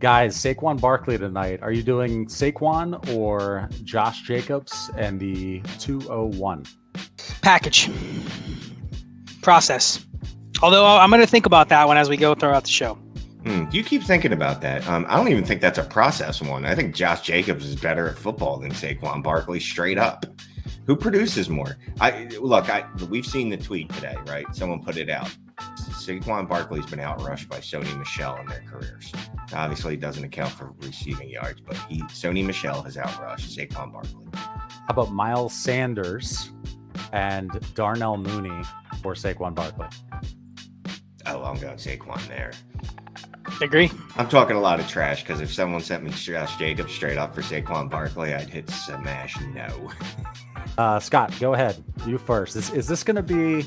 Guys, Saquon Barkley tonight. Are you doing Saquon or Josh Jacobs and the 201? Package. Process. Although I'm going to think about that one as we go throughout the show. You keep thinking about that. I don't even think that's a process one. I think Josh Jacobs is better at football than Saquon Barkley, straight up. Who produces more? We've seen the tweet today, right? Someone put it out. Saquon Barkley's been outrushed by Sony Michel in their careers. Obviously, it doesn't account for receiving yards, but Sony Michel has outrushed Saquon Barkley. How about Miles Sanders and Darnell Mooney for Saquon Barkley? Oh, I'm going Saquon there. Agree. I'm talking a lot of trash because if someone sent me Josh Jacobs straight up for Saquon Barkley, I'd hit smash no. Scott, go ahead. You first. Is this going to be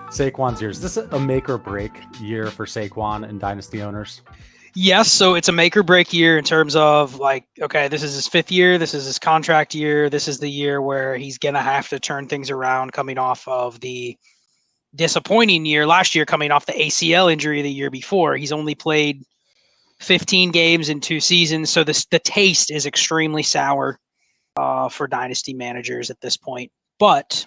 Saquon's year? Is this a make or break year for Saquon and Dynasty owners? Yes, so it's a make or break year in terms of okay, this is his fifth year. This is his contract year. This is the year where he's going to have to turn things around coming off of the disappointing year last year, coming off the ACL injury the year before. He's only played 15 games in 2 seasons, so the taste is extremely sour for dynasty managers at this point. But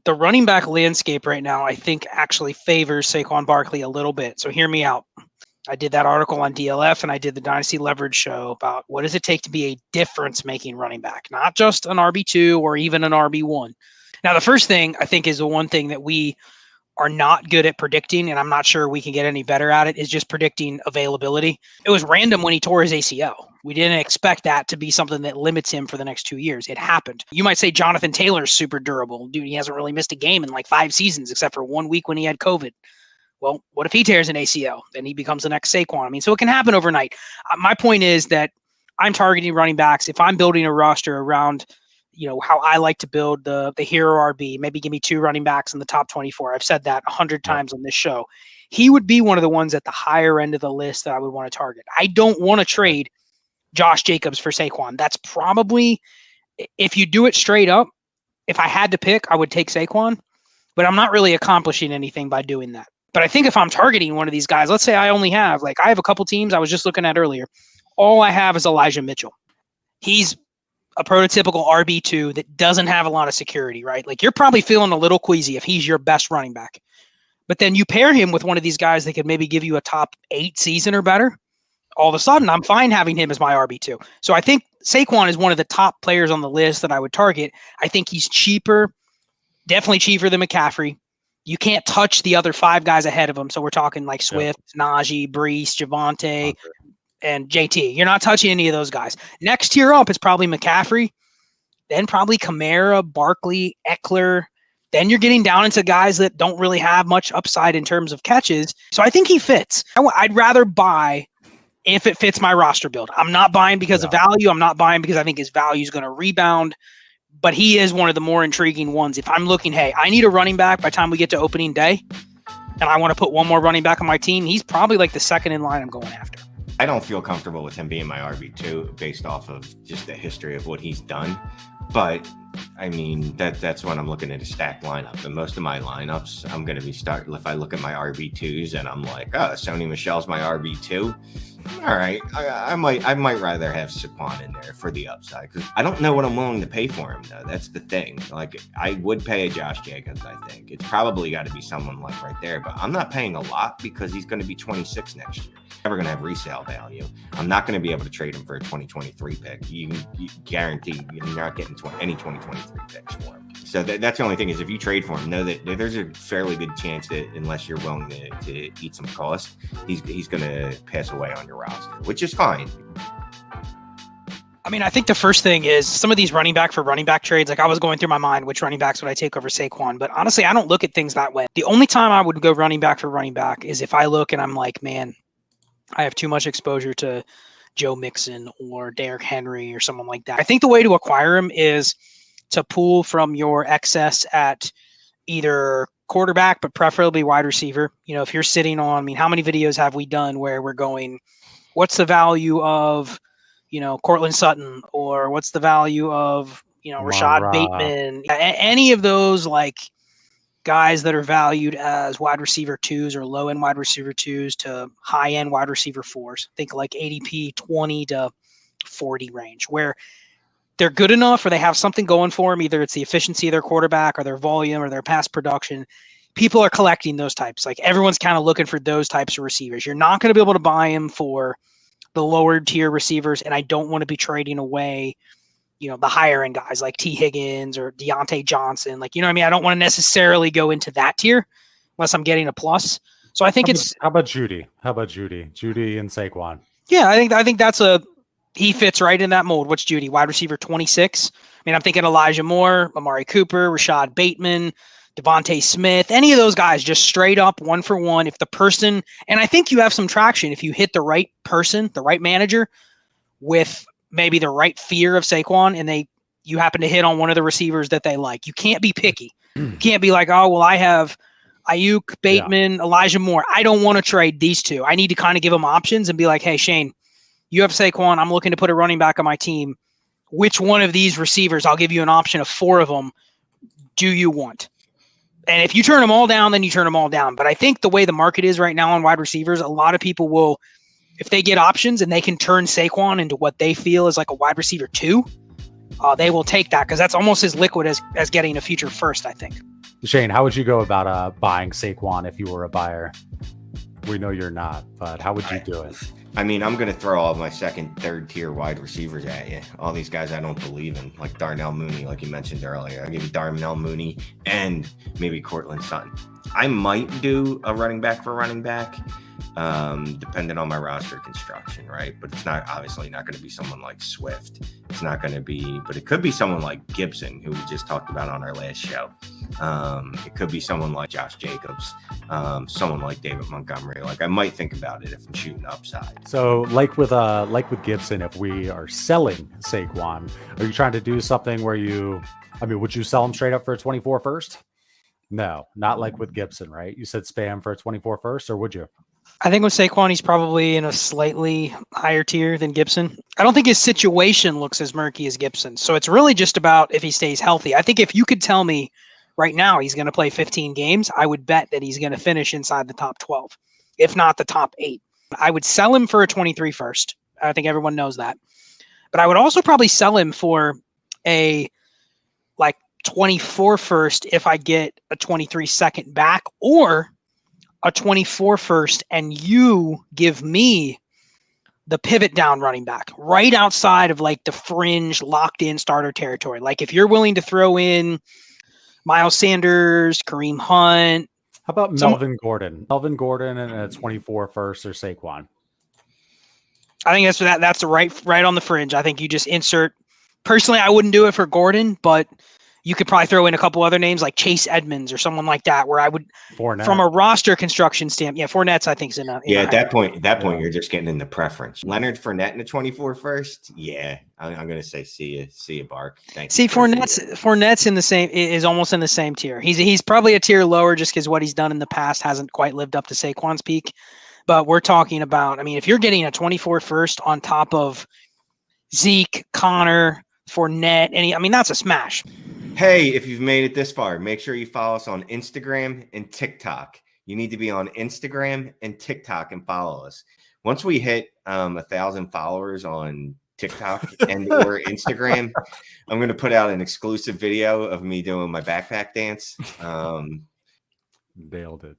the running back landscape right now, I think, actually favors Saquon Barkley a little bit. So hear me out. I did that article on DLF, and I did the Dynasty Leverage show about what does it take to be a difference-making running back, not just an RB2 or even an RB1. Now, the first thing I think is the one thing that we are not good at predicting, and I'm not sure we can get any better at it, is just predicting availability. It was random when he tore his ACL. We didn't expect that to be something that limits him for the next 2 years. It happened. You might say Jonathan Taylor's super durable. Dude, he hasn't really missed a game in like 5 seasons except for 1 week when he had COVID. Well, what if he tears an ACL? Then he becomes the next Saquon. I mean, so it can happen overnight. My point is that I'm targeting running backs. If I'm building a roster around how I like to build the hero RB, maybe give me 2 running backs in the top 24. I've said that 100 times on this show. He would be one of the ones at the higher end of the list that I would want to target. I don't want to trade Josh Jacobs for Saquon. That's probably, if you do it straight up, if I had to pick, I would take Saquon, but I'm not really accomplishing anything by doing that. But I think if I'm targeting one of these guys, let's say I only have, I have a couple teams I was just looking at earlier. All I have is Elijah Mitchell. He's a prototypical RB2 that doesn't have a lot of security, right? You're probably feeling a little queasy if he's your best running back. But then you pair him with one of these guys that could maybe give you a top 8 season or better. All of a sudden, I'm fine having him as my RB2. So I think Saquon is one of the top players on the list that I would target. I think he's cheaper, definitely cheaper than McCaffrey. You can't touch the other 5 guys ahead of him. So we're talking like Swift, Najee, Breece, Javonte, and JT. You're not touching any of those guys. Next tier up is probably McCaffrey, then probably Kamara, Barkley, Eckler. Then you're getting down into guys that don't really have much upside in terms of catches. So I think he fits. I'd rather buy if it fits my roster build. I'm not buying because of value. I'm not buying because I think his value is going to rebound. But he is one of the more intriguing ones. If I'm looking, hey, I need a running back by the time we get to opening day, and I want to put one more running back on my team, he's probably the second in line I'm going after. I don't feel comfortable with him being my RB2 based off of just the history of what he's done. But I mean, that's when I'm looking at a stacked lineup. And most of my lineups, I'm going to be starting. If I look at my RB2s and I'm like, oh, Sony Michel's my RB2. All right, I might rather have Saquon in there for the upside because I don't know what I'm willing to pay for him though. That's the thing. I would pay a Josh Jacobs. I think it's probably got to be someone right there, but I'm not paying a lot because he's going to be 26 next year. Never going to have resale value. I'm not going to be able to trade him for a 2023 pick. You guarantee you're not getting any 2023 picks for him. So that's the only thing is if you trade for him, know that there's a fairly good chance that unless you're willing to eat some cost, he's going to pass away on your roster, which is fine. I mean, I think the first thing is some of these running back trades, I was going through my mind, which running backs would I take over Saquon? But honestly, I don't look at things that way. The only time I would go running back for running back is if I look and I'm like, man, I have too much exposure to Joe Mixon or Derrick Henry or someone like that. I think the way to acquire him is to pull from your excess at either quarterback, but preferably wide receiver. If you're sitting on, how many videos have we done where we're going, what's the value of, Cortland Sutton, or what's the value of, Rashad Bateman, any of those guys that are valued as wide receiver 2s or low end wide receiver 2s to high end wide receiver 4s. Think like ADP 20 to 40 range, where they're good enough or they have something going for them. Either it's the efficiency of their quarterback or their volume or their pass production. People are collecting those types. Like everyone's kind of looking for those types of receivers. You're not going to be able to buy them for the lower tier receivers. And I don't want to be trading away, the higher end guys like T Higgins or Deontay Johnson. Like, you know what I mean? I don't want to necessarily go into that tier unless I'm getting a plus. So I think how about Judy? Judy and Saquon. Yeah, I think he fits right in that mold. What's Judy? Wide receiver 26. I mean, I'm thinking Elijah Moore, Amari Cooper, Rashad Bateman, Devontae Smith, any of those guys, just straight up 1-for-1. If the person, and I think you have some traction if you hit the right person, the right manager with maybe the right fear of Saquon, and you happen to hit on one of the receivers that they like. You can't be picky. You can't be like, oh, well, I have Ayuk, Bateman, Elijah Moore. I don't want to trade these two. I need to kind of give them options and be like, hey, Shane, you have Saquon. I'm looking to put a running back on my team. Which one of these receivers? I'll give you an option of 4 of them. Do you want? And if you turn them all down, then you turn them all down. But I think the way the market is right now on wide receivers, a lot of people will, if they get options and they can turn Saquon into what they feel is like a wide receiver 2, they will take that because that's almost as liquid as getting a future first, I think. Shane, how would you go about buying Saquon if you were a buyer? We know you're not, but how would you do it? I mean, I'm going to throw all my second, third tier wide receivers at you. All these guys I don't believe in, like Darnell Mooney, like you mentioned earlier. I'll give you Darnell Mooney and maybe Cortland Sutton. I might do a running back for running back, depending on my roster construction, right? But it's obviously not going to be someone like Swift. It's not going to be, but it could be someone like Gibson, who we just talked about on our last show. It could be someone like Josh Jacobs, someone like David Montgomery. Like I might think about it if I'm shooting upside. So like with Gibson, if we are selling Saquon, are you trying to do something where would you sell him straight up for a 24 first? No, not like with Gibson, right? You said spam for a 24 first, or would you? I think with Saquon, he's probably in a slightly higher tier than Gibson. I don't think his situation looks as murky as Gibson. So it's really just about if he stays healthy. I think if you could tell me right now he's going to play 15 games, I would bet that he's going to finish inside the top 12, if not the top 8. I would sell him for a 23 first. I think everyone knows that. But I would also probably sell him for a 24 first if I get a 23 second back, or a 24 first and you give me the pivot down running back right outside of like the fringe locked in starter territory. Like if you're willing to throw in Miles Sanders, Kareem Hunt. How about Melvin Gordon? Melvin Gordon and a 24 first or Saquon? I think that's right on the fringe. I think you just insert. Personally, I wouldn't do it for Gordon, but you could probably throw in a couple other names like Chase Edmonds or someone like that, where I would, Fournette. From a roster construction standpoint, Fournette's I think is in a. At that point, you're just getting into preference. Leonard Fournette in the 24 first. Yeah, I'm going to say see you, Bark. Thanks. See, Fournette's in the same, is almost in the same tier. He's probably a tier lower just because what he's done in the past hasn't quite lived up to Saquon's peak. But we're talking about, if you're getting a 24 first on top of Zeke, Connor, Fournette, that's a smash. Hey, if you've made it this far, make sure you follow us on Instagram and TikTok. You need to be on Instagram and TikTok and follow us. Once we hit 1,000 followers on TikTok and or Instagram, I'm going to put out an exclusive video of me doing my backpack dance. Nailed it.